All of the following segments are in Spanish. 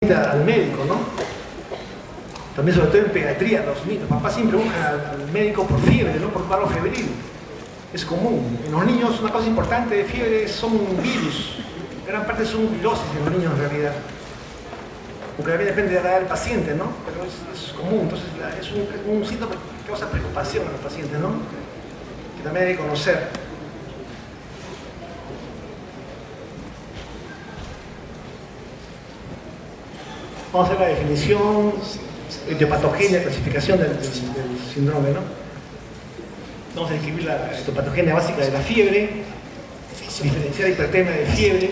paciente al médico, ¿no? También sobre todo en pediatría, los papás siempre buscan al médico por fiebre, ¿no? Por cuadro febril. Es común. En los niños una cosa importante de fiebre son virus. Gran parte son virosis en los niños en realidad. Porque también depende de la edad del paciente, ¿no? Pero es común. Entonces es un síntoma que causa preocupación a los pacientes, ¿no? Que también hay que conocer. Vamos a hacer la definición etiopatogenia, clasificación del síndrome, ¿no? Vamos a describir la etiopatogenia básica de la fiebre, diferenciar hipertermia de fiebre,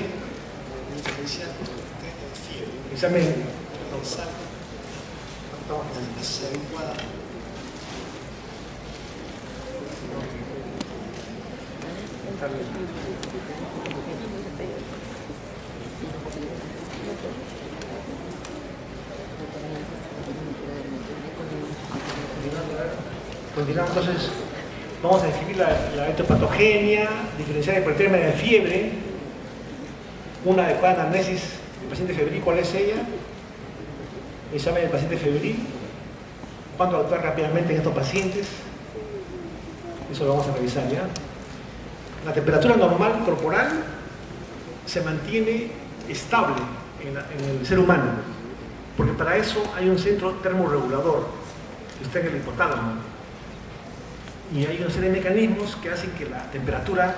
examen Continuamos entonces, vamos a describir la etiopatogenia, diferenciar hipertermia de fiebre, una adecuada anamnesis del paciente febril, ¿cuál es ella? Examen del paciente febril, cuándo actuar rápidamente en estos pacientes, eso lo vamos a revisar ya. La temperatura normal corporal se mantiene estable en el ser humano, porque para eso hay un centro termorregulador que está en el hipotálamo. Y hay una serie de mecanismos que hacen que la temperatura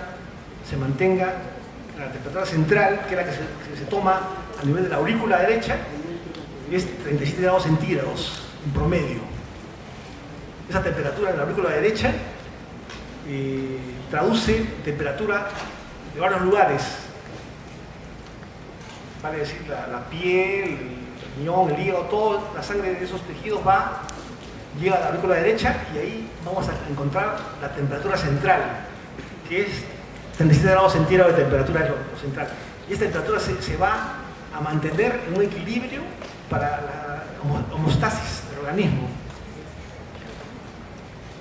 se mantenga, la temperatura central, que es la que se toma a nivel de la aurícula derecha, es 37 grados centígrados en promedio. Esa temperatura en la aurícula derecha traduce temperatura de varios lugares. Vale decir, la piel, el riñón, el hígado, toda la sangre de esos tejidos llega a la aurícula derecha y ahí vamos a encontrar la temperatura central, que es 37 grados centígrados de temperatura, es lo central. Y esta temperatura se va a mantener en un equilibrio para la homeostasis del organismo.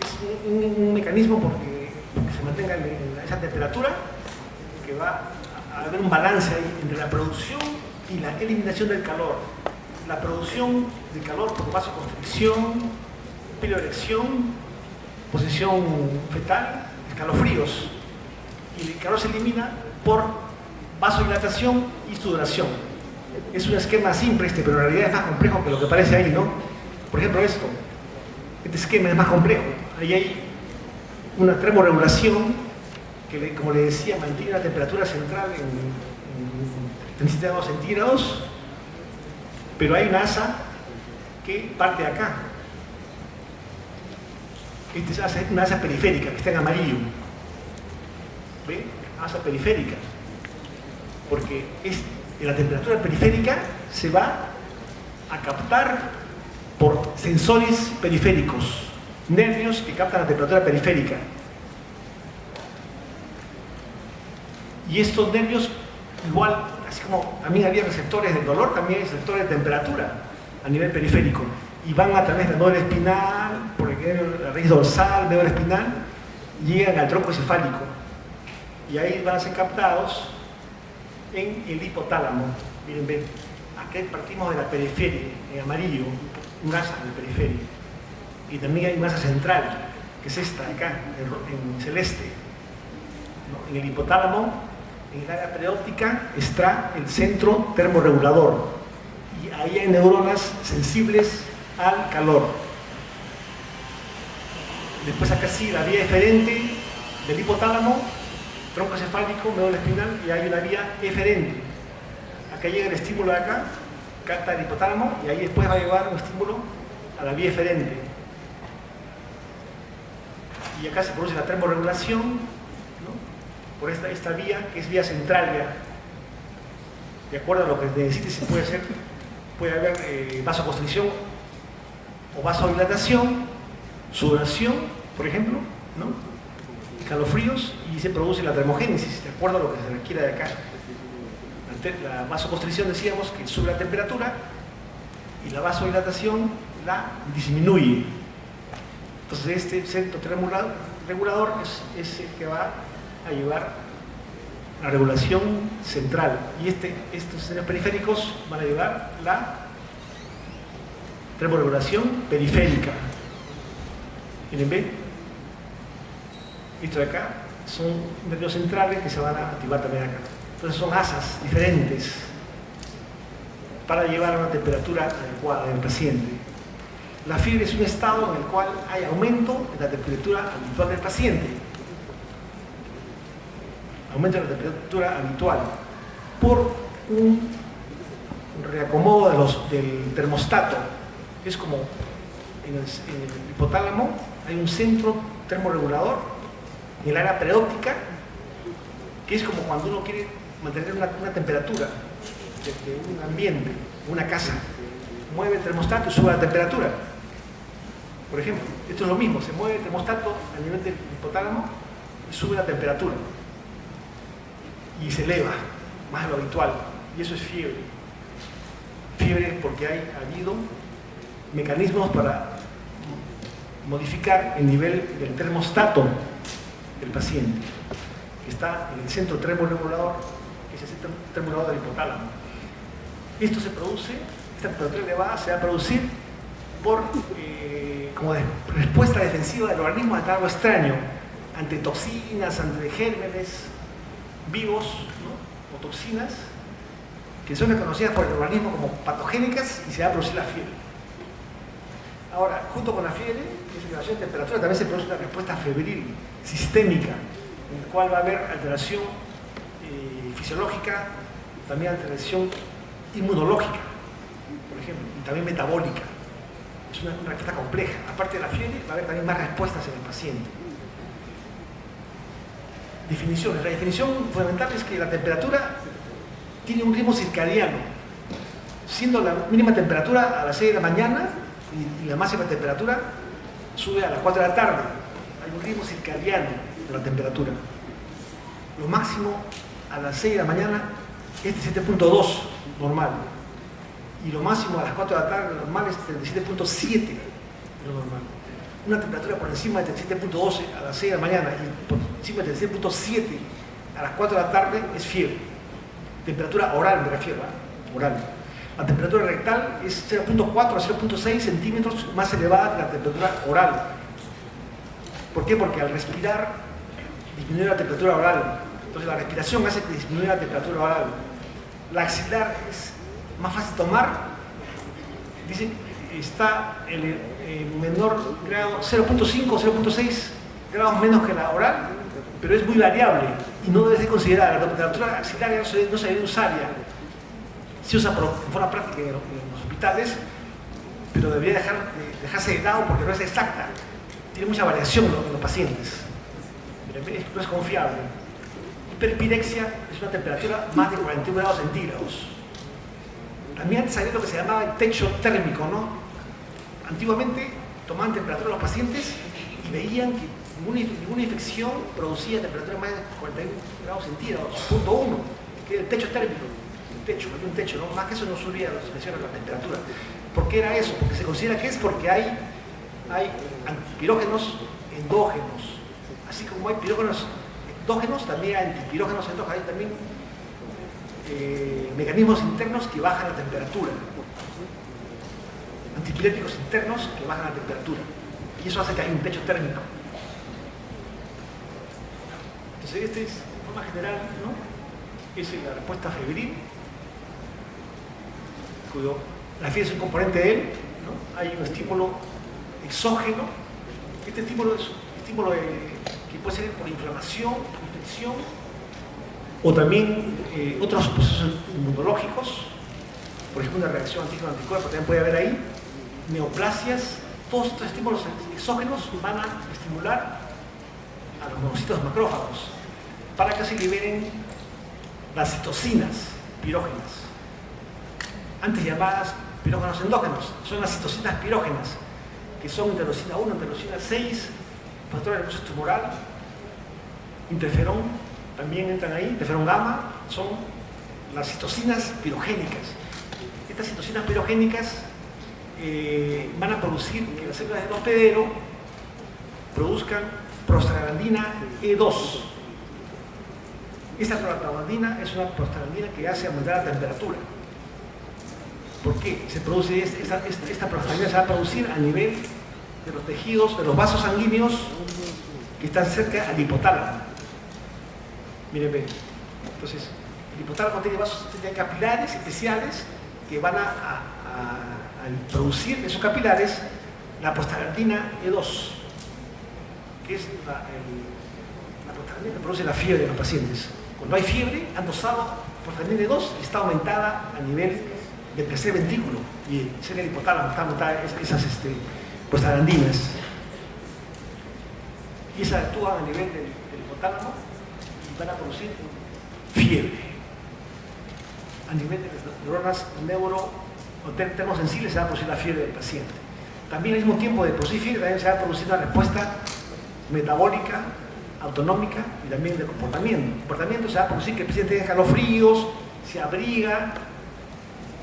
Es un mecanismo porque se mantenga esa temperatura, que va a haber un balance ahí entre la producción y la eliminación del calor. La producción de calor por vasoconstricción, piloerección, posición fetal, escalofríos, y el calor se elimina por vasodilatación y sudoración. Es un esquema simple pero en realidad es más complejo que lo que parece ahí, ¿no? Por ejemplo este esquema es más complejo. Ahí hay una termorregulación que, como le decía, mantiene la temperatura central en 37 grados centígrados, pero hay una asa que parte de acá. Esta es una asa periférica que está en amarillo. ¿Ve? Asa periférica. Porque la temperatura periférica se va a captar por sensores periféricos, nervios que captan la temperatura periférica. Y estos nervios, igual, así como también había receptores de dolor, también hay receptores de temperatura a nivel periférico. Y van a través del nódulo espinal, por la raíz dorsal, nódulo espinal, llegan al tronco encefálico. Y ahí van a ser captados en el hipotálamo. Miren, ven, aquí partimos de la periferia, en amarillo, un asa en la periferia. Y también hay una asa central, que es esta, acá, en celeste. ¿No? En el hipotálamo, en el área perióptica, está el centro termorregulador. Y ahí hay neuronas sensibles al calor. Después acá sí, la vía eferente del hipotálamo, tronco encefálico, médula espinal, y hay una vía eferente. Acá llega el estímulo de acá, capta el hipotálamo, y ahí después va a llevar un estímulo a la vía eferente. Y acá se produce la termorregulación, ¿no? Por esta vía, que es vía central ya. De acuerdo a lo que necesite, se puede hacer, puede haber vasoconstricción o vasodilatación, sudoración, por ejemplo, ¿no? Escalofríos, y se produce la termogénesis, de acuerdo a lo que se requiera de acá. La vasoconstricción, decíamos, que sube la temperatura, y la vasodilatación la disminuye. Entonces este centro termorregulador es el que va a llevar a la regulación central, y estos centros periféricos van a llevar la termorregulación periférica. Miren, ¿ven? Esto de acá son nervios centrales que se van a activar también acá. Entonces son asas diferentes para llevar a una temperatura adecuada del paciente. La fiebre es un estado en el cual hay aumento de la temperatura habitual del paciente. Aumento de la temperatura habitual por un reacomodo del termostato. Es como en el hipotálamo hay un centro termorregulador en el área preóptica, que es como cuando uno quiere mantener una temperatura de un ambiente, una casa. Mueve el termostato y sube la temperatura. Por ejemplo, esto es lo mismo, se mueve el termostato a nivel del hipotálamo y sube la temperatura. Y se eleva, más de lo habitual. Y eso es fiebre. Fiebre porque ha habido mecanismos para modificar el nivel del termostato del paciente, que está en el centro termorregulador, que es el centro termorregulador del hipotálamo. Esto se produce, esta temperatura elevada se va a producir por, como respuesta defensiva del organismo ante algo extraño, ante toxinas, ante gérmenes vivos, ¿no? O toxinas que son reconocidas por el organismo como patogénicas y se va a producir la fiebre. Ahora, junto con la fiebre, que es la elevación de temperatura, también se produce una respuesta febril, sistémica, en la cual va a haber alteración fisiológica, también alteración inmunológica, por ejemplo, y también metabólica. Es una respuesta compleja. Aparte de la fiebre, va a haber también más respuestas en el paciente. Definiciones. La definición fundamental es que la temperatura tiene un ritmo circadiano, siendo la mínima temperatura a las 6 de la mañana y la máxima temperatura sube a las 4 de la tarde. Hay un ritmo circadiano de la temperatura. Lo máximo a las 6 de la mañana es 37.2 normal. Y lo máximo a las 4 de la tarde normal es 37.7 lo normal. Una temperatura por encima de 37.12 a las 6 de la mañana y por encima de 37.7 a las 4 de la tarde es fiebre. Temperatura oral me refiero, oral. La temperatura rectal es 0.4 a 0.6 centímetros más elevada que la temperatura oral. ¿Por qué? Porque al respirar disminuye la temperatura oral. Entonces la respiración hace que disminuya la temperatura oral. La axilar es más fácil tomar. Dicen está en menor grado, 0.5 o 0.6 grados menos que la oral, pero es muy variable y no debe ser considerada. La temperatura axilar no se debe usar ya. Se usa en forma práctica en los hospitales, pero debería dejarse de lado porque no es exacta. Tiene mucha variación en los pacientes. No es confiable. Hiperpirexia es una temperatura más de 41 grados centígrados. También antes había lo que se llamaba el techo térmico, ¿no? Antiguamente tomaban temperatura los pacientes y veían que ninguna infección producía temperatura más de 41 grados centígrados, punto 1, que era el techo térmico. Había un techo, ¿no? Más que eso no subía la temperatura. ¿Por qué era eso? Porque se considera que es porque hay antipirógenos endógenos. Así como hay pirógenos endógenos, también hay antipirógenos endógenos, hay también mecanismos internos que bajan la temperatura. Antipiréticos internos que bajan la temperatura. Y eso hace que haya un techo térmico. Entonces, este es, de forma general, ¿no? Es la respuesta febril, cuyo la fiebre es un componente de él, ¿no? Hay un estímulo exógeno. Este estímulo es un estímulo que puede ser por inflamación, infección, o también otros procesos inmunológicos, por ejemplo una reacción antígeno-anticuerpo, también puede haber ahí, neoplasias. Todos estos estímulos exógenos van a estimular a los monocitos macrófagos para que se liberen las citocinas pirógenas, antes llamadas pirógenos endógenos. Son las citocinas pirógenas, que son interleucina 1, interleucina 6, factor de necrosis tumoral, interferón, también entran ahí, interferón gamma, son las citocinas pirogénicas. Estas citocinas pirogénicas van a producir que las células del hospedero produzcan prostaglandina E2. Esta prostaglandina es una prostaglandina que hace aumentar la temperatura. ¿Por qué? Se produce esta prostaglandina se va a producir a nivel de los tejidos, de los vasos sanguíneos que están cerca al hipotálamo. Miren, ven. Entonces, el hipotálamo tiene vasos, tiene capilares especiales que van al producir esos capilares la prostaglandina E2, que es la prostaglandina que produce la fiebre de los pacientes. Cuando hay fiebre, han dosado prostaglandina E2 y está aumentada a nivel del tercer ventrículo y cerca del hipotálamo están aumentadas esas prostaglandinas. Y esas actúan a nivel del hipotálamo y van a producir fiebre. A nivel de las neuronas o termosensibles se va a producir la fiebre del paciente. También al mismo tiempo de producir fiebre también se va a producir una respuesta metabólica, autonómica y también de comportamiento. El comportamiento se va a producir que el paciente tenga escalofríos, se abriga,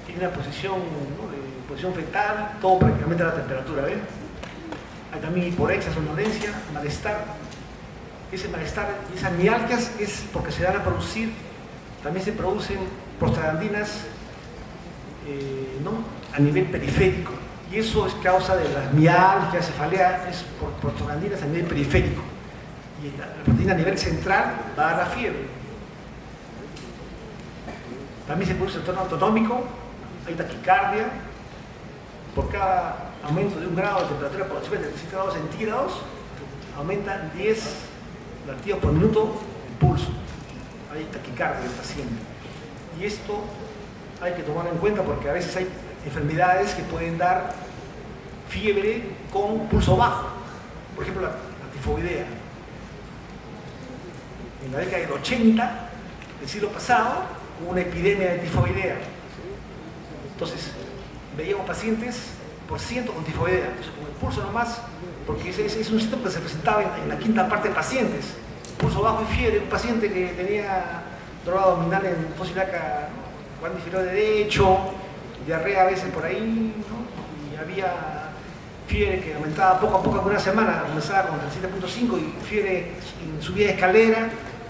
tiene una posición, ¿no?, de posición fetal, todo prácticamente a la temperatura, ¿ven? Hay también hiporexia, somnolencia, malestar. Ese malestar y esas mialgias es porque se van a producir, también se producen prostaglandinas ¿no?, a nivel periférico. Y eso es causa de las mialgias, cefalea, es por prostaglandinas a nivel periférico. Y la proteína a nivel central va a dar la fiebre. También se produce el trastorno autonómico, hay taquicardia. Por cada aumento de 1 grado de temperatura por encima de 37 grados centígrados, aumenta 10 latidos por minuto el pulso. Hay taquicardia del paciente. Y esto hay que tomarlo en cuenta porque a veces hay enfermedades que pueden dar fiebre con pulso bajo. Por ejemplo, la tifoidea. En la década del 80 del siglo pasado hubo una epidemia de tifoidea. Entonces, veíamos pacientes por ciento con tifoidea. Entonces, con el pulso nomás, porque ese es un síntoma que se presentaba en la quinta parte de pacientes. Pulso bajo y fiebre, un paciente que tenía dolor abdominal en fosilaca, cuadro inferior derecho, diarrea a veces por ahí, ¿no? Y había fiebre que aumentaba poco a poco en una semana, comenzaba con 37.5 y fiebre en subida de escalera,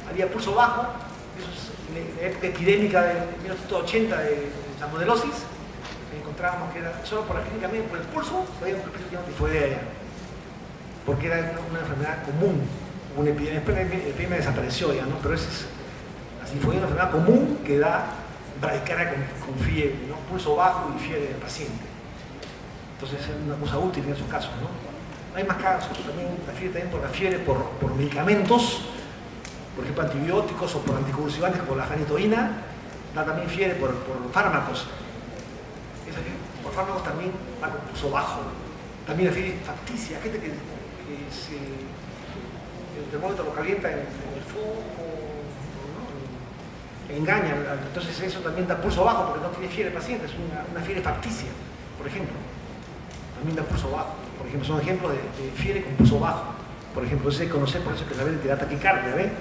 había pulso bajo. Eso es la época epidémica de 1980 de salmonelosis. Encontrábamos que era solo por la clínica médica, por el pulso, sabíamos que el paciente tenía tifoidea ya, porque era una enfermedad común, una epidemia. Después la epidemia desapareció ya, ¿no? Pero la tifoidea es una enfermedad común que da bradicardia con fiebre, ¿no? Pulso bajo y fiebre del paciente. Entonces es una cosa útil en esos casos, ¿no? Hay más casos, también la fiebre por medicamentos, por ejemplo antibióticos o por anticonvulsivantes como la fanitoína, da también fiebre por fármacos. Por fármacos también va con pulso bajo. También la fiebre facticia, gente que el termómetro lo calienta en el foco, ¿no? Engaña, entonces eso también da pulso bajo porque no tiene fiebre el paciente, es una fiebre facticia, por ejemplo. También da pulso bajo, por ejemplo, son ejemplos de fiebre con pulso bajo. Por ejemplo, ese conocer por eso que la ven te da taquicardia, ¿ven?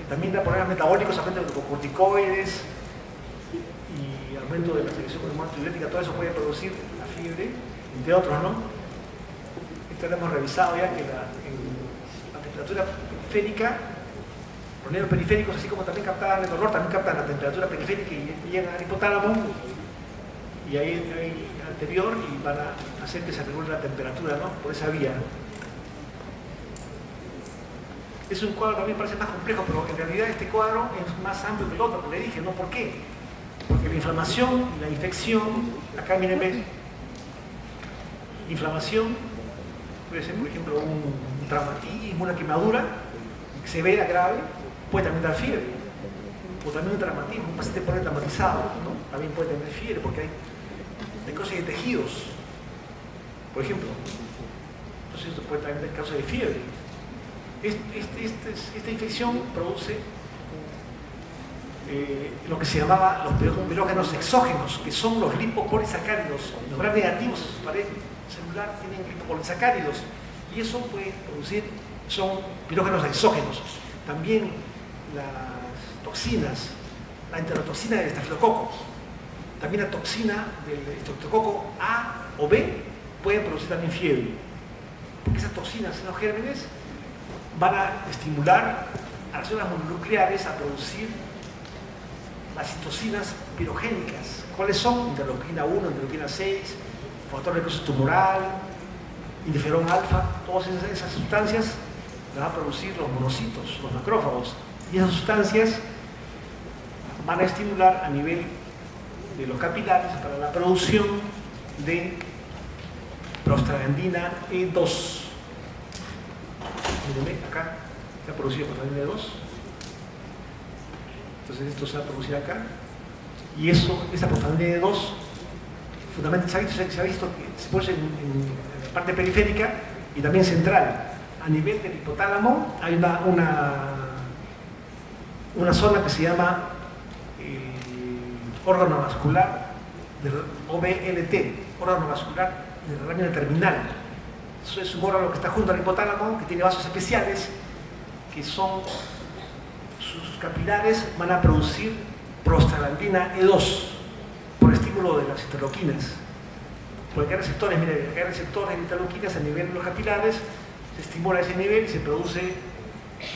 También da problemas metabólicos, aumento de corticoides y aumento de la secreción de hormona tiroides, todo eso puede producir la fiebre, entre otros, ¿no? Esto lo hemos revisado ya que la temperatura periférica, los nervios periféricos, así como también captan el dolor, también captan la temperatura periférica y llegan al hipotálamo y ahí hay anterior y van a hacer que se regule la temperatura, ¿no? Por esa vía. Es un cuadro que a mí me parece más complejo, pero en realidad este cuadro es más amplio que el otro, como le dije, ¿no? ¿Por qué? Porque la inflamación, la infección, acá miren, ven, inflamación, puede ser por ejemplo un traumatismo, una quemadura severa, grave, puede también dar fiebre, o también un traumatismo, un paciente puede traumatizado, ¿no? También puede tener fiebre porque hay cosas de tejidos, por ejemplo, entonces esto puede también dar causa de fiebre. Esta infección produce lo que se llamaba los pirógenos exógenos, que son los lipopolisacáridos. Los gram negativos en su pared celular tienen lipopolisacáridos y eso puede producir, son pirógenos exógenos. También las toxinas, la enterotoxina del estafilococo, también la toxina del estreptococo A o B pueden producir también fiebre, porque esas toxinas en los gérmenes van a estimular a las células mononucleares a producir las citocinas pirogénicas. ¿Cuáles son? Interleuquina 1, interleuquina 6, factor de necrosis tumoral, interferón alfa, todas esas sustancias las va a producir los monocitos, los macrófagos. Y esas sustancias van a estimular a nivel de los capilares para la producción de prostaglandina E2. Mírenme, acá se ha producido prostaglandina E2. Entonces esto se va a producir acá. Y esa prostaglandina E2, fundamentalmente se ha visto que se produce en la parte periférica y también central. A nivel del hipotálamo hay una zona que se llama órgano vascular del OVLT, órgano vascular de la lámina terminal. Eso es un órgano que está junto al hipotálamo, que tiene vasos especiales, que son sus capilares van a producir prostaglandina E2 por estímulo de las interleuquinas. Porque hay receptores, mire, hay receptores de interleuquinas a nivel de los capilares, se estimula ese nivel y se produce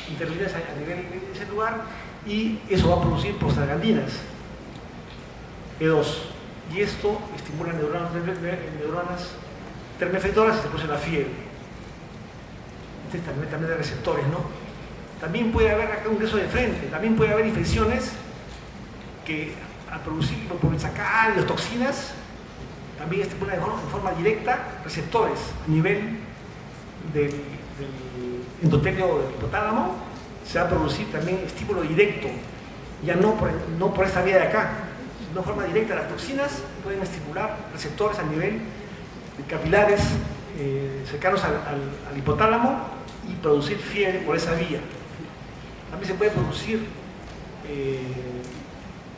interleuquinas a nivel de ese lugar y eso va a producir prostaglandinas E2. Y esto estimula neuronas termoefectoras y se produce la fiebre. Este también de receptores, ¿no? También puede haber acá un ingreso de frente, también puede haber infecciones que al producir lipopolisacáridos, toxinas, también estimulan de forma directa receptores a nivel del endotelio del hipotálamo. Se va a producir también estímulo directo, ya no por esta vía de acá, sino de forma directa. Las toxinas pueden estimular receptores a nivel de capilares cercanos al hipotálamo y producir fiebre por esa vía. También se puede producir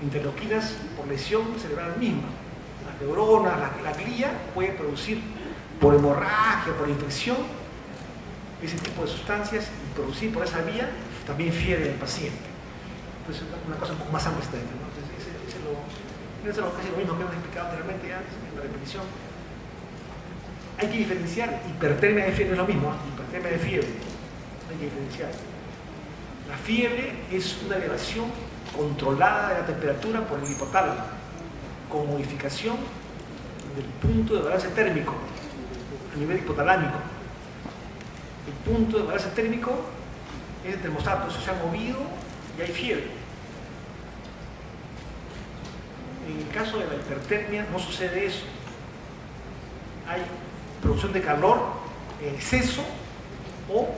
interleuquinas por lesión cerebral misma. Las neuronas, la glía puede producir por hemorragia, por infección, ese tipo de sustancias y producir por esa vía también fiebre del paciente. Entonces, una cosa un poco más amplia esta, ¿no? Entonces, es lo mismo que hemos explicado anteriormente antes en la repetición. Hay que diferenciar hipertermia de fiebre, no es lo mismo, hipertermia de fiebre. Hay que diferenciar. La fiebre es una elevación controlada de la temperatura por el hipotálamo, con modificación del punto de balance térmico a nivel hipotalámico. El punto de balance térmico es el termostato, eso se ha movido y hay fiebre. En el caso de la hipertermia no sucede eso. Hay producción de calor en exceso o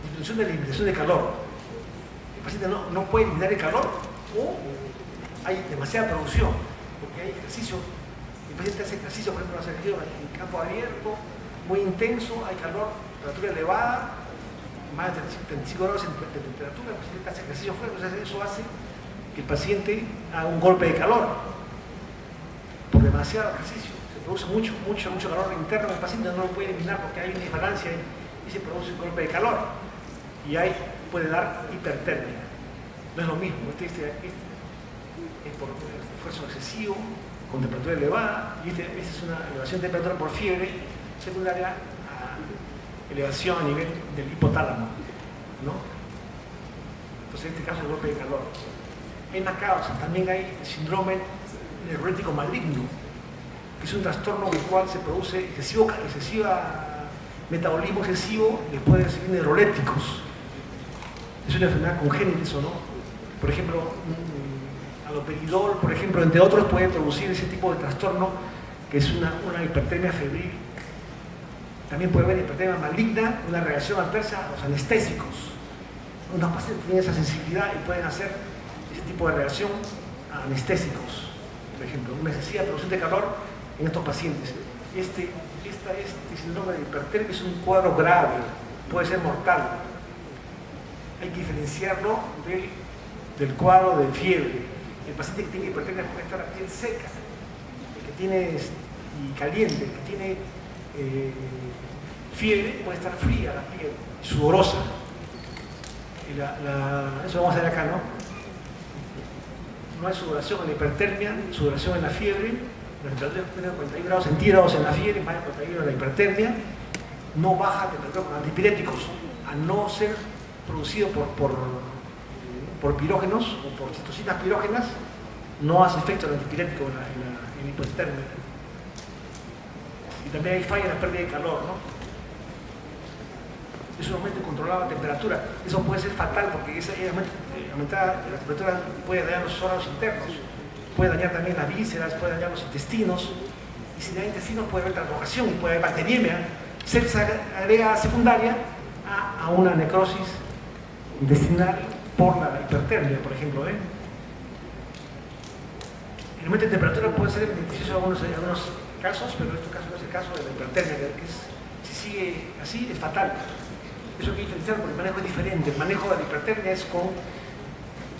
disminución de la eliminación de calor. El paciente no puede eliminar el calor o hay demasiada producción, porque hay ejercicio. El paciente hace ejercicio, por ejemplo, hace ejercicio en campo abierto, muy intenso, hay calor, temperatura elevada, más de 35 grados de temperatura, el paciente hace ejercicio fuera, entonces eso hace que el paciente haga un golpe de calor por demasiado ejercicio. Se produce mucho calor interno, el paciente no lo puede eliminar porque hay una desbalance y se produce un golpe de calor y ahí puede dar hipertermia. No es lo mismo, este es por esfuerzo excesivo, con temperatura elevada, y esta es una elevación de temperatura por fiebre secundaria a elevación a nivel del hipotálamo, ¿no? Entonces en este caso es el golpe de calor. Hay más causas, también hay síndrome neurolético maligno, que es un trastorno en el cual se produce metabolismo excesivo después de recibir neurolépticos. Es una enfermedad congénita eso, ¿no? Por ejemplo, aloperidol, por ejemplo, entre otros, puede producir ese tipo de trastorno que es una hipertermia febril. También puede haber hipertermia maligna, una reacción adversa a los anestésicos. Unos pacientes tienen esa sensibilidad y pueden hacer ese tipo de reacción a anestésicos. Por ejemplo, una necesidad de producción de calor en estos pacientes. Este síndrome de hipertermia es un cuadro grave, puede ser mortal. Hay que diferenciarlo del cuadro de fiebre. El paciente que tiene hipertermia puede estar la piel seca, el que tiene y caliente, el que tiene fiebre puede estar fría la piel, sudorosa. Eso lo vamos a ver acá, ¿no? No hay sudoración en la hipertermia, sudoración en la fiebre. La temperatura de 41 grados centígrados en la fiebre, más de 41 en la hipertermia. No baja temperatura con antipiréticos, a no ser producido por por pirógenos o por citocinas pirógenas, no hace efecto el antipirético en la hipotermia. Y también hay falla en la pérdida de calor, ¿no? Es un aumento incontrolado de temperatura. Eso puede ser fatal porque aumentar la temperatura puede dañar los órganos internos, puede dañar también las vísceras, puede dañar los intestinos. Y si hay intestinos puede haber translocación y puede haber bacteriemia. Se agrega secundaria a una necrosis intestinal por la hipertermia, por ejemplo. El aumento de temperatura puede ser beneficioso en algunos casos, pero en este caso no es el caso de la hipertermia, que si sigue así es fatal. Eso hay que diferenciar porque el manejo es diferente. El manejo de la hipertermia es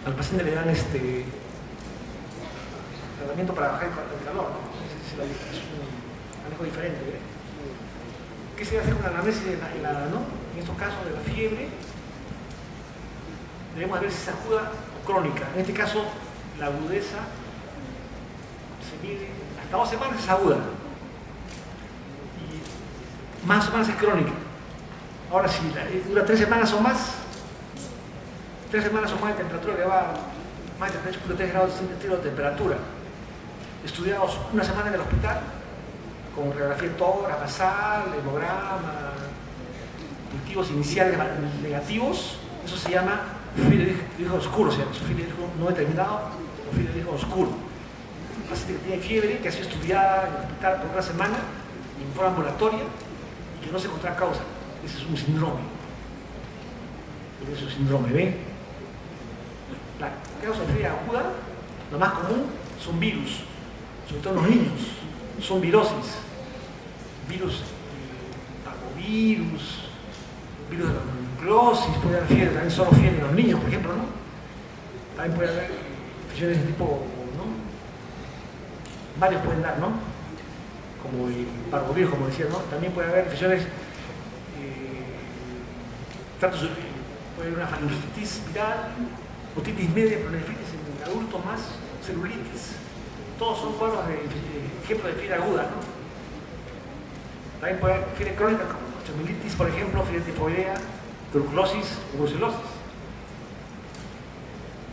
al paciente le dan tratamiento para bajar el calor, ¿no? Es un manejo diferente. ¿Qué se hace con la anamnesis en estos casos de la fiebre? Debemos ver si es aguda o crónica. En este caso, la agudeza se mide hasta 2 semanas es aguda y más o menos es crónica. Ahora, si dura 3 semanas o más, 3 semanas o más de temperatura que va más de 3.3 grados centígrados de temperatura. Estudiados 1 semana en el hospital con radiografía de tórax, basal, hemograma, cultivos iniciales negativos. Eso se llama fibroides oscuro, o sea, fibroides no determinado o fibroides oscuro. Un paciente que tiene fiebre, que ha sido estudiada en el hospital por 1 semana en forma ambulatoria y que no se encuentra causa. Ese es un síndrome. Ese es un síndrome, ¿ven? La causa de fiebre aguda, lo más común, son virus, sobre todo en los niños. Son virosis, virus parvovirus, virus de la mononucleosis, puede haber fiebre, también solo fiebre en los niños, por ejemplo, ¿no? También puede haber infecciones de tipo, ¿no? Varios pueden dar, ¿no? Como el parvovirus, como decía, ¿no? También puede haber infecciones, puede haber una faringitis viral, otitis media, pronefritis en adultos más, celulitis. Todos son cuadros de ejemplo de fiebre aguda, ¿no? También puede haber fiebre crónica como osteomielitis, por ejemplo, fiebre tifoidea, tuberculosis o brucelosis.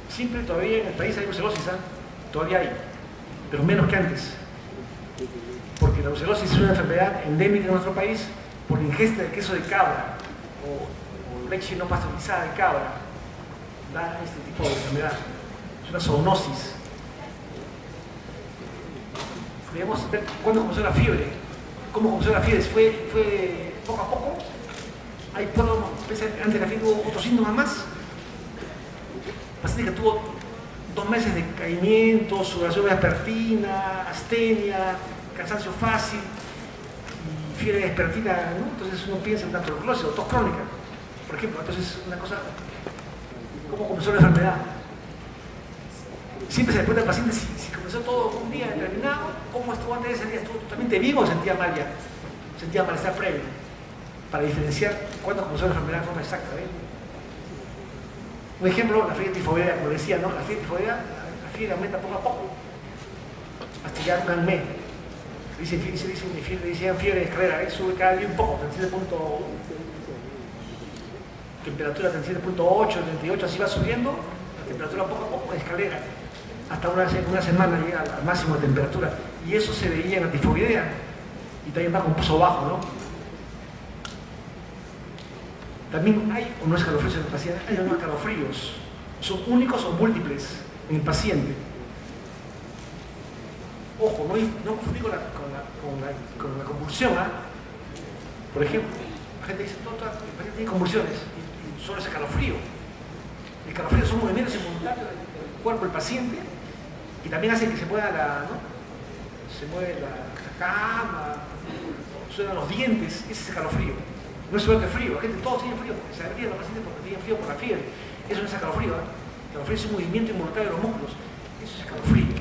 Siempre todavía en el país hay brucelosis, ¿eh? Todavía hay, pero menos que antes. Porque la brucelosis es una enfermedad endémica en nuestro país por la ingesta de queso de cabra o leche no pasteurizada de cabra. Da este tipo de enfermedad. Es una zoonosis. Debemos ver cuándo comenzó la fiebre. ¿Cómo comenzó la fiebre? ¿Fue poco a poco? ¿Hay antes de la fiebre hubo otros síntomas más? Paciente que tuvo 2 meses de caimiento, sudoración vespertina, astenia, cansancio fácil y fiebre vespertina, ¿no? Entonces uno piensa en una tuberculosis o tos crónica, por ejemplo. Entonces, una cosa, ¿cómo comenzó la enfermedad? Siempre se le pregunta al paciente si comenzó todo un día determinado, cómo estuvo antes de ese día, estuvo totalmente vivo o sentía mal ya, sentía malestar previo, para diferenciar cuándo comenzó la enfermedad de forma exacta. Un ejemplo, la fiebre tifoidea, como decía, ¿no? La fiebre tifoidea, la fiebre aumenta poco a poco, hasta llegar a un mes. Dicen fiebre de escalera, sube cada día un poco, 37 punto, temperatura 37.8, 38, así va subiendo, la temperatura poco a poco de escalera. Hasta una semana llega al máximo de temperatura. Y eso se veía en la tifoidea. Y también va con pulso bajo, ¿no? También hay unos escalofríos en el paciente. Hay unos escalofríos. ¿Son únicos o múltiples en el paciente? Ojo, no confundir con la convulsión, ¿eh? Por ejemplo, la gente dice, el paciente tiene convulsiones y solo es escalofrío. El escalofrío son movimientos involuntarios del cuerpo del paciente y también hace que se mueva se mueve la cama, suenan los dientes. Ese es escalofrío. No es solo que frío, la gente, todos tienen frío, porque se ríen los pacientes porque tienen frío por la fiebre. Eso no es escalofrío, ¿eh? Escalofrío es un movimiento involuntario de los músculos. Eso es escalofrío.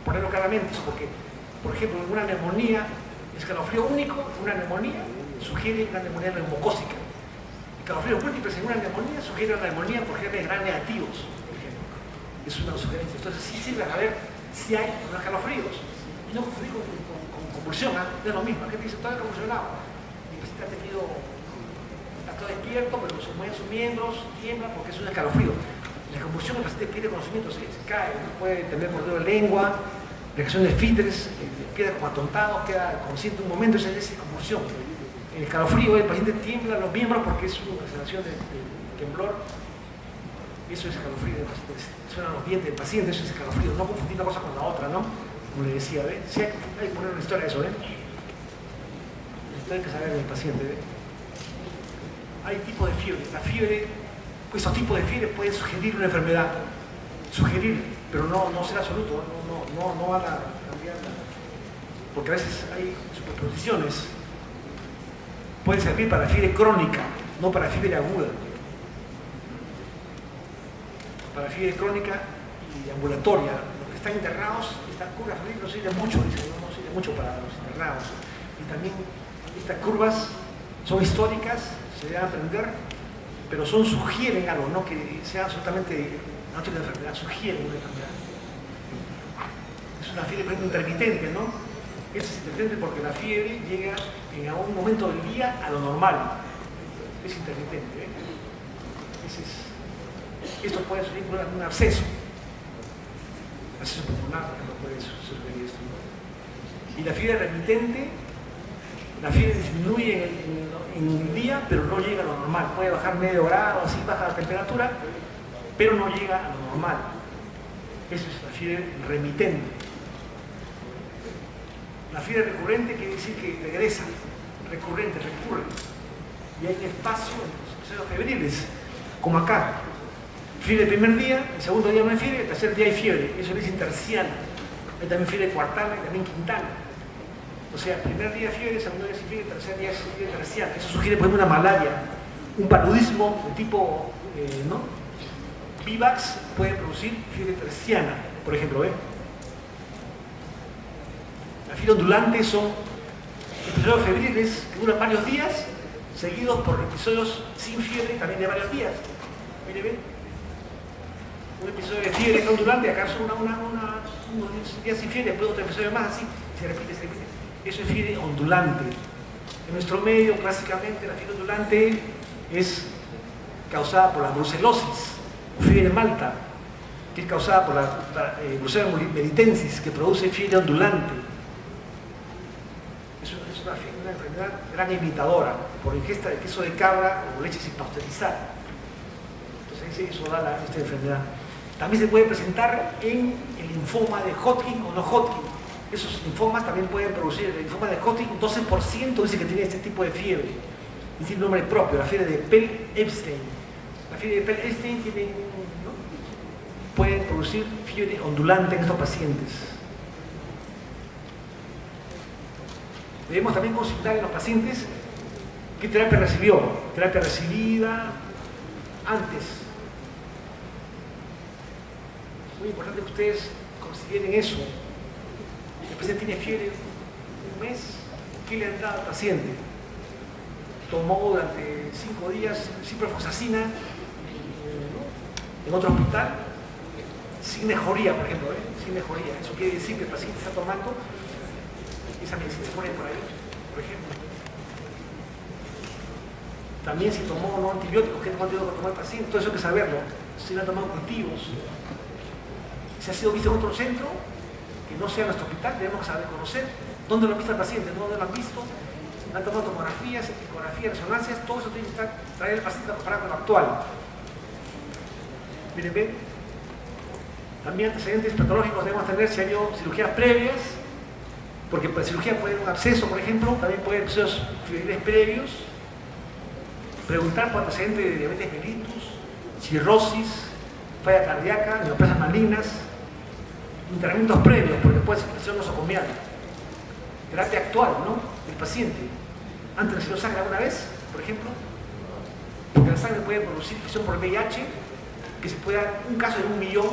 Ponerlo claramente, eso porque, por ejemplo, en una neumonía, escalofrío único, una neumonía, sugiere una neumonía neumocócica. Escalofríos múltiples en una neumonía sugiere una neumonía por genes gran negativos, por ejemplo. Es una sugerencia. Entonces sí sirve a ver si hay unos escalofríos. Y no confundir con convulsión, ¿eh? No es lo mismo. La gente dice, todo es convulsionado. Mi paciente ha tenido, está todo despierto, pero se mueven sus miembros, tiembla porque es un escalofrío. En la convulsión el paciente pierde conocimiento, se cae, ¿no? Puede tener mordedor de lengua, reacción de esfínteres, queda como atontado, queda consciente un momento, esa es convulsión. En el escalofrío el paciente tiembla los miembros porque es una sensación de temblor. Eso es escalofrío del paciente, suenan los dientes del paciente, eso es escalofrío, no confundir una cosa con la otra, ¿no? Como le decía, ¿ve? Sí, hay que poner una historia de eso, ¿eh? Esto hay que saber del paciente, ¿ve? Hay tipos de fiebre. La fiebre, estos tipos de fiebre pueden sugerir una enfermedad, pero no ser absoluto, no van a cambiar, porque a veces hay superposiciones. Puede servir para fiebre crónica, no para fiebre aguda. Para fiebre crónica y ambulatoria, los que están internados, estas curvas no sirven mucho, dicen, no sirven mucho para los internados. Y también estas curvas son históricas, se deben aprender, pero sugieren algo, no que sea absolutamente no tiene una enfermedad, sugieren una enfermedad. Es una fiebre intermitente, ¿no? Es intermitente porque la fiebre llega en algún momento del día a lo normal. Es intermitente, ¿eh? Esto puede surgir por un absceso pulmonar, por ejemplo, puede surgir esto, ¿no? Y la fiebre remitente, la fiebre disminuye en el día, pero no llega a lo normal. Puede bajar medio grado, así baja la temperatura, pero no llega a lo normal. Eso es la fiebre remitente. La fiebre recurrente quiere decir que regresa, recurre. Y hay espacio en los episodios febriles, como acá. Fiebre el primer día, el segundo día no hay fiebre, el tercer día hay fiebre. Eso le dicen terciana. Hay también fiebre cuartana y también quintana. O sea, el primer día fiebre, el segundo día sin fiebre, el tercer día es fiebre terciana. Eso sugiere, por ejemplo, una malaria, un paludismo de tipo, ¿no? Vivax puede producir fiebre terciana, por ejemplo, ¿eh? La fiebre ondulante son episodios febriles que duran varios días, seguidos por episodios sin fiebre también de varios días. Mire, ¿ven? Un episodio de fiebre ondulante, acá son unos días sin fiebre, después otro episodio más, así, se repite. Eso es fiebre ondulante. En nuestro medio, clásicamente, la fiebre ondulante es causada por la brucelosis, o fiebre de Malta, que es causada por la Brucella melitensis, que produce fiebre ondulante. Es una enfermedad gran imitadora por ingesta de queso de cabra o leche sin pasteurizar. Entonces eso da esta enfermedad. También se puede presentar en el linfoma de Hodgkin o no Hodgkin. Esos linfomas también pueden producir, el linfoma de Hodgkin, un 12% dice que tiene este tipo de fiebre. Y tiene un nombre propio, la fiebre de Pell-Epstein. La fiebre de Pell-Epstein tiene, ¿no? Puede producir fiebre ondulante en estos pacientes. Debemos también consultar en los pacientes qué terapia recibió, terapia recibida antes. Es muy importante que ustedes consideren eso. El paciente tiene fiebre un mes, ¿qué le han dado al paciente? Tomó durante 5 días ciprofloxacina en otro hospital, sin mejoría, por ejemplo, sin mejoría. Eso quiere decir que el paciente está tomando esa medicina, se pone por ahí, por ejemplo. También si tomó no antibióticos, ¿qué antibióticos tomó el paciente? Todo eso hay que saberlo. Si le han tomado cultivos. Si ha sido visto en otro centro, que no sea nuestro hospital, debemos saber conocer dónde lo ha visto el paciente, dónde lo han visto, han tomado tomografías, ecografías, resonancias, todo eso tiene que traer el paciente a comparar con lo actual. Miren, ven. También antecedentes patológicos debemos tener si ha habido cirugías previas, porque por cirugía puede haber un absceso, por ejemplo, también puede haber episodios febriles previos. Preguntar por antecedentes de diabetes mellitus, cirrosis, falla cardíaca, neoplasias malignas, internamientos previos, porque puede ser infección nosocomial. Terapia actual, ¿no? Del paciente. Antes recibió sangre alguna vez, por ejemplo, porque la sangre puede producir infección por VIH, que se puede dar un caso de 1 millón,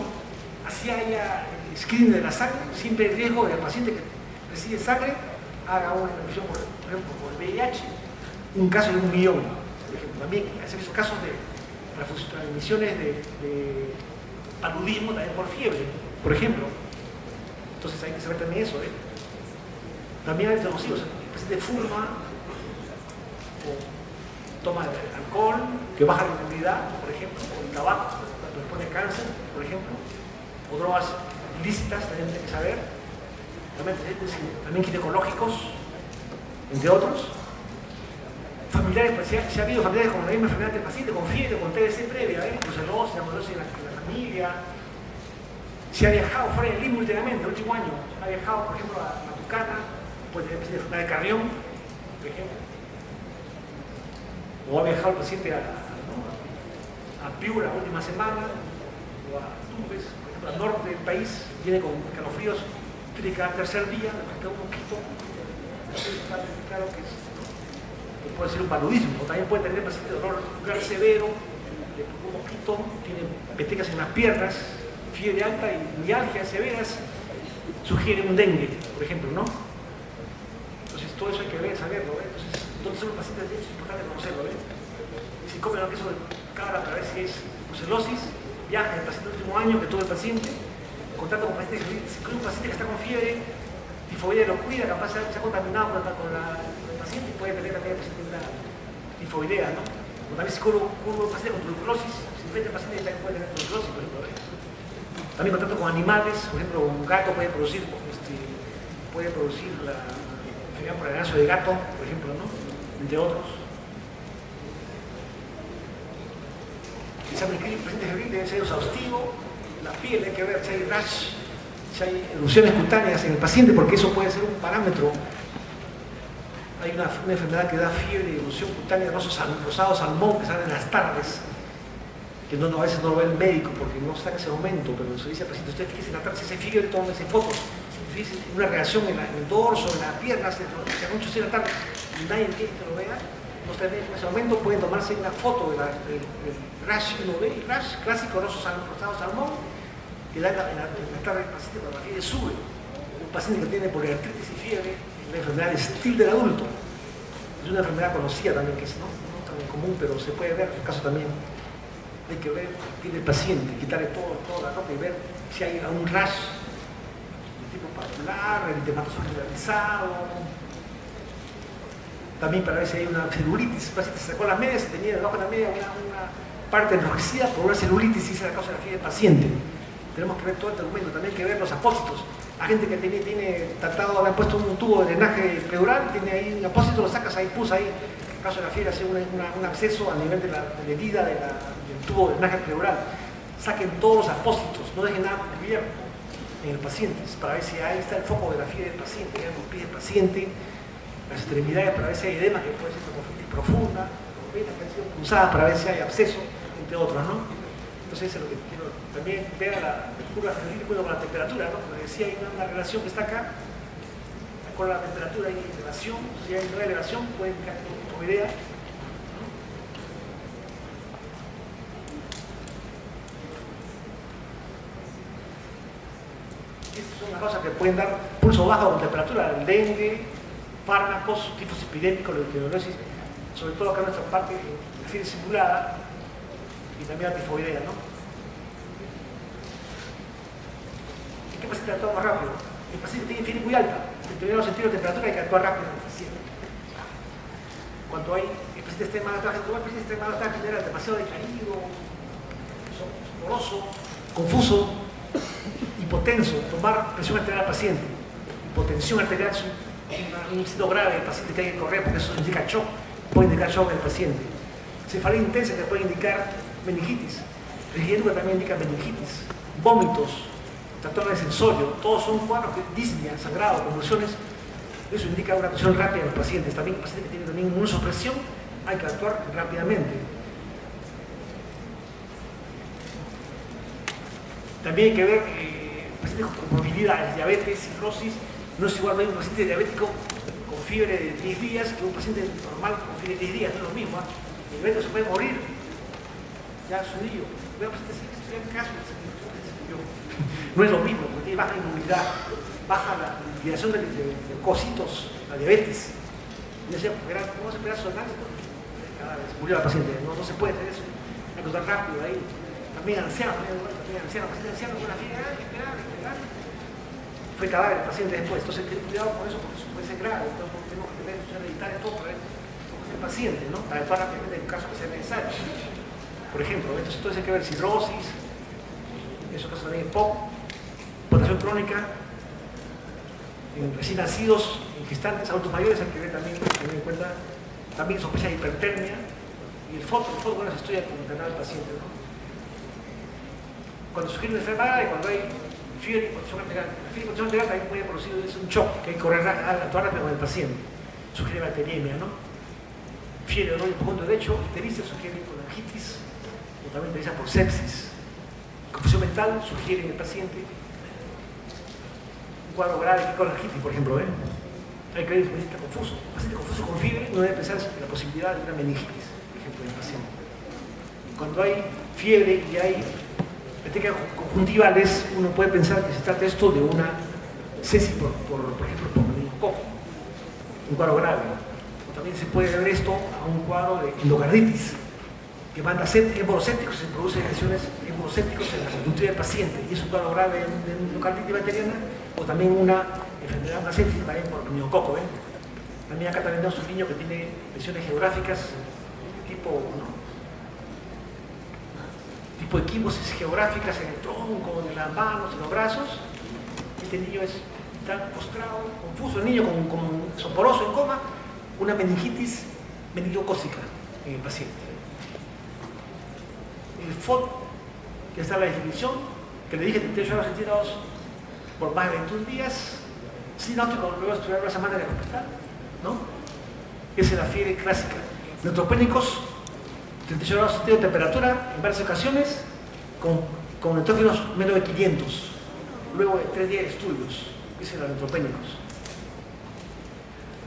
así haya screening de la sangre, siempre hay riesgo de que el paciente que recibe sangre haga una infección por ejemplo, por VIH, un caso de 1 millón, por ejemplo. También hacer esos casos de transmisiones de paludismo también por fiebre, por ejemplo. Entonces hay que saber también eso, ¿eh? También hay nocivos, el paciente fuma o toma alcohol que baja la inmunidad, por ejemplo, o el tabaco, pone cáncer, por ejemplo, o drogas ilícitas, también hay que saber, también ginecológicos, entre otros. Familiares, pues, si ha habido familiares con la misma enfermedad del paciente, con fiebre, con TBC previa, brucelosis, amorosis en la familia. Si ha viajado fuera del limbo últimamente, el último año, ha viajado, por ejemplo, a Matucana, puede tener enfermedad de Carrión, por ejemplo. O ha viajado el paciente a Piura la última semana, o a Tumbes, por ejemplo, al norte del país, viene con calofríos, tiene que dar tercer día, le queda un poquito, claro que puede ser un paludismo, o también puede tener el paciente dolor muscular severo, un mosquito, tiene petecas en las piernas, fiebre alta y mialgias severas, sugiere un dengue, por ejemplo, ¿no? Entonces todo eso hay que saberlo, Entonces, ¿dónde son los pacientes? Es importante conocerlo, Si comen queso de cabra para ver si es brucelosis, viaja el paciente el último año que tuvo el paciente, contacto con pacientes, si hay un paciente que está con fiebre, tifoidea lo cuida, capaz se ha contaminado con el paciente y puede tener también el paciente una tifoidea, ¿no? O también si uno paciente con tuberculosis, si infecta el paciente también puede tener tuberculosis, por ejemplo, También contacto con animales, por ejemplo, un gato puede producir la enfermedad por el ganso de gato, por ejemplo, ¿no? Entre otros. El examen clínico del paciente febril debe ser exhaustivo, la piel hay que ver si hay rash, si hay erupciones cutáneas en el paciente, porque eso puede ser un parámetro. Hay una enfermedad que da fiebre y erupción cutánea, rosado salmón, que sale en las tardes, que a veces no lo ve el médico porque no está en ese momento, pero se dice al paciente, usted fíjese en la tarde, si hace fiebre, tómese fotos. Fíjese una reacción en el dorso, en la pierna, se mucho en la tarde, y nadie quiere que lo vea. Ustedes en ese momento pueden tomarse una foto del rash que uno ve, el rash clásico rosado salmón, que da en la tarde del paciente cuando la fiebre sube. Un paciente que tiene poliartritis y fiebre, es una enfermedad estilo del adulto. Es una enfermedad conocida también, que es no tan común, pero se puede ver, en el caso también. Hay que ver qué tiene el paciente, quitarle toda la ropa y ver si hay un rash de tipo particular, eritematoso generalizado. También para ver si hay una celulitis. El paciente se sacó las medias y tenía debajo de la media una parte enrojecida por una celulitis y esa es la causa de la fiebre del paciente. Tenemos que ver todo el documento, también hay que ver los apósitos. La gente que tiene tratado, le han puesto un tubo de drenaje pleural, tiene ahí un apósito, lo sacas ahí, pus ahí. En el caso de la fiebre, hace un acceso a nivel de la herida del tubo de drenaje pleural. Saquen todos los apósitos, no dejen nada cubierto en el paciente, para ver si ahí está el foco de la fiebre del paciente, vean los pies del paciente, las extremidades para ver si hay edema, que puede ser tomofitis profunda, que han sido punzadas para ver si hay absceso, entre otros, ¿no? Entonces eso es lo que quiero también ver a la curva febril con la temperatura, ¿no? Porque si hay una relación que está acá, con la temperatura hay elevación, si hay no elevación puede indicar como idea. Estas son las cosas que pueden dar pulso bajo con temperatura, el dengue, fármacos, tifus epidémico, la epidemiolosis, sobre todo acá en nuestra parte, la fiebre simulada y también la tifoidea, ¿no? ¿En qué paciente actúa más rápido? El paciente tiene fiebre muy alta, en determinados sentidos de temperatura hay que actuar rápido en el paciente. Cuando el paciente esté mal atrás, genera demasiado decaído, soporoso, confuso, hipotenso, tomar presión arterial al paciente. Hipotensión arterial es un signo grave del paciente que hay que correr porque eso indica shock, puede indicar shock en el paciente. Cefalea intensa que puede indicar meningitis. Frigiética también indica meningitis. Vómitos, trastorno de sensorio, todos son cuadros que disnea, sangrado, convulsiones. Eso indica una actuación rápida en los pacientes. También el paciente que tiene también inmunosupresión, hay que actuar rápidamente. También hay que ver pacientes con comorbilidades, diabetes, cirrosis. No es igual ver un paciente diabético con fiebre de 10 días que un paciente normal con fiebre de 10 días, no es lo mismo. El diabético se puede morir. Ya su niño. Veo pacientes que estudian caso, no es lo mismo, porque tiene baja inmunidad, baja la liberación de leucocitos, la diabetes. ¿Cómo se espera su análisis? Murió la paciente, no se puede hacer eso. Hay que actuar rápido ahí. También ancianos, paciente anciano con una fiebre, esperar. Fue cadáver el paciente después, entonces ten cuidado con eso porque eso puede ser grave, entonces tenemos que tener funciones hereditarias todo para ver cómo es el paciente, ¿no? Para actuar rápidamente en caso que sea necesario. Por ejemplo, entonces hay que ver cirrosis, eso pasa también en POC, hipotensión crónica, en recién nacidos, en gestantes, adultos mayores, hay que ver también, tener en cuenta, también sospecha de hipertermia, y el foto bueno, se estudia con el canal del paciente, ¿no? Cuando sugiere una enfermedad y cuando hay fiebre y hipotensión arterial, la fiebre y hipotensión arterial también puede producir un shock, que hay que correr actuar rápido con el paciente, sugiere bacteriemia, ¿no? Fiebre de rollo profundo derecho, ictericia, sugiere colangitis, o también ictericia por sepsis. Confusión mental, sugiere en el paciente un cuadro grave de colangitis, por ejemplo, ¿eh? Hay que ver si el paciente está confuso. El paciente confuso con fiebre no debe pensar en la posibilidad de una meningitis, por ejemplo, en el paciente. Cuando hay fiebre y hay petequias conjuntivales, uno puede pensar que se trata esto de una sepsis, por ejemplo, por meningococo, un cuadro grave. O también se puede ver esto a un cuadro de endocarditis, que manda embolosépticos, se producen lesiones embolosépticos en la conductiva del paciente, y es un cuadro grave de endocarditis bacteriana, o también una enfermedad, una sepsis también por meningococo, ¿eh? También acá también tenemos un niño que tiene lesiones geográficas tipo equimosis geográficas en el tronco, en las manos, en los brazos. Este niño está postrado, confuso, el niño con soporoso, en coma, una meningitis meningocócica en el paciente. El FOD, que está en la definición, que le dije 38 grados centígrados por más de 21 días, sinóptico, luego estudiar la semana de la hospital, ¿no? Esa es la fiebre clásica. Neutropénicos, 38 grados centígrados de temperatura en varias ocasiones, con neutrófilos menos de 500, luego de 3 días de estudios. Ese es los neutropénicos.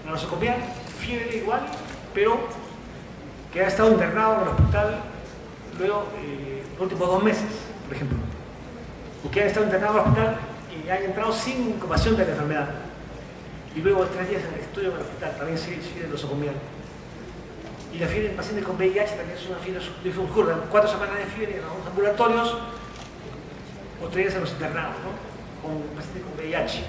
La nosocomial, fiebre igual, pero que ha estado internado en el hospital luego los últimos 2 meses, por ejemplo, o que ha estado internado en el hospital y ha entrado sin incubación de la enfermedad, y luego de 3 días de estudio en el hospital, también sigue nosocomial. Y la fiebre en pacientes con VIH también es una fiebre subjurda, 4 semanas de fiebre en algunos ambulatorios, o 3 días en los internados, ¿no? Con pacientes con VIH.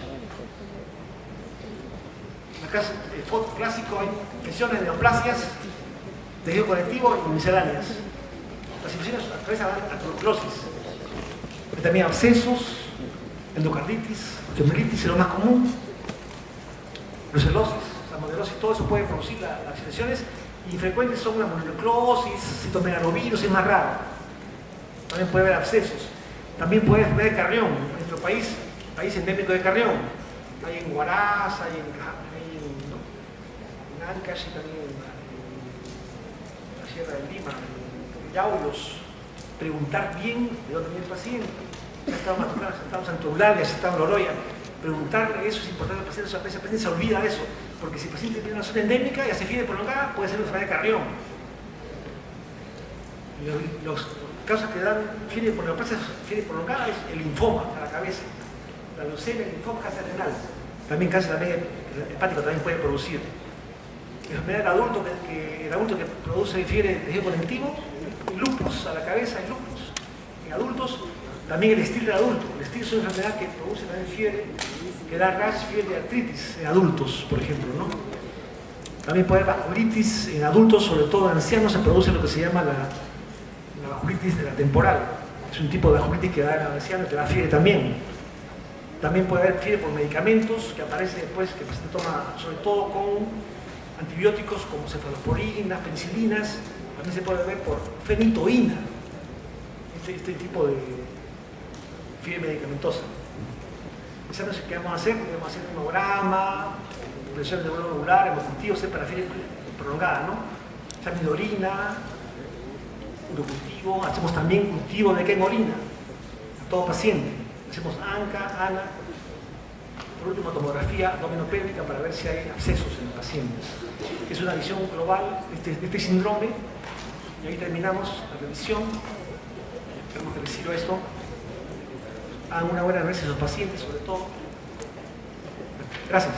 Acá el foto clásico hay infecciones, neoplasias, tejido conectivo y misceláneas. Las infecciones atraviesan a tuberculosis, pero también abscesos, endocarditis, osteomelitis es lo más común, brucelosis, salmonelosis, todo eso puede producir las infecciones, y frecuentes son la mononucleosis, citomegalovirus, es más raro. También puede haber abscesos. También puede ver Carrión, en nuestro país endémico de Carrión. Hay en Huaraz, hay en Ancash, y también en la Sierra de Lima, en Yaulos. Preguntar bien de dónde viene el paciente. Si ha estado en Matucana, si ha estado en Santo Eulalia, si ha estado en Loroya. Preguntarle eso es importante al paciente, a veces el paciente se olvida de eso, porque si el paciente tiene una zona endémica y hace fiebre prolongada, puede ser una enfermedad de Carrión. Los causas que dan fiebre prolongada es el linfoma a la cabeza, la leucemia, el linfoma, cáncer renal, también cáncer hepático también puede producir. La enfermedad del adulto, el adulto que produce fiebre de tejido conectivo, lupus a la cabeza, hay lupus. En adultos, también el estil del adulto. El estil es una enfermedad que produce también fiebre, que da rash, fiebre de artritis en adultos, por ejemplo, ¿no? También puede haber vasculitis en adultos, sobre todo en ancianos, se produce lo que se llama la vasculitis de la temporal. Es un tipo de vasculitis que da en ancianos, que da fiebre también. También puede haber fiebre por medicamentos, que aparece después, que el paciente toma, sobre todo con antibióticos como cefalosporinas, penicilinas. También se puede ver por fenitoína, este tipo de fiebre medicamentosa. Exámenes que vamos a hacer un hemograma, presiones de vuelo ovular, hemocultivo, para fiebre prolongada, ¿no? Examen de orina, urocultivo, hacemos también cultivo de qué en orina, a todo paciente. Hacemos ANCA, ANA, por último tomografía abdominopélvica para ver si hay abscesos en los pacientes. Es una visión global de este síndrome, y ahí terminamos la revisión. Tenemos que decir esto. Hagan una buena análisis a los pacientes, sobre todo. Gracias.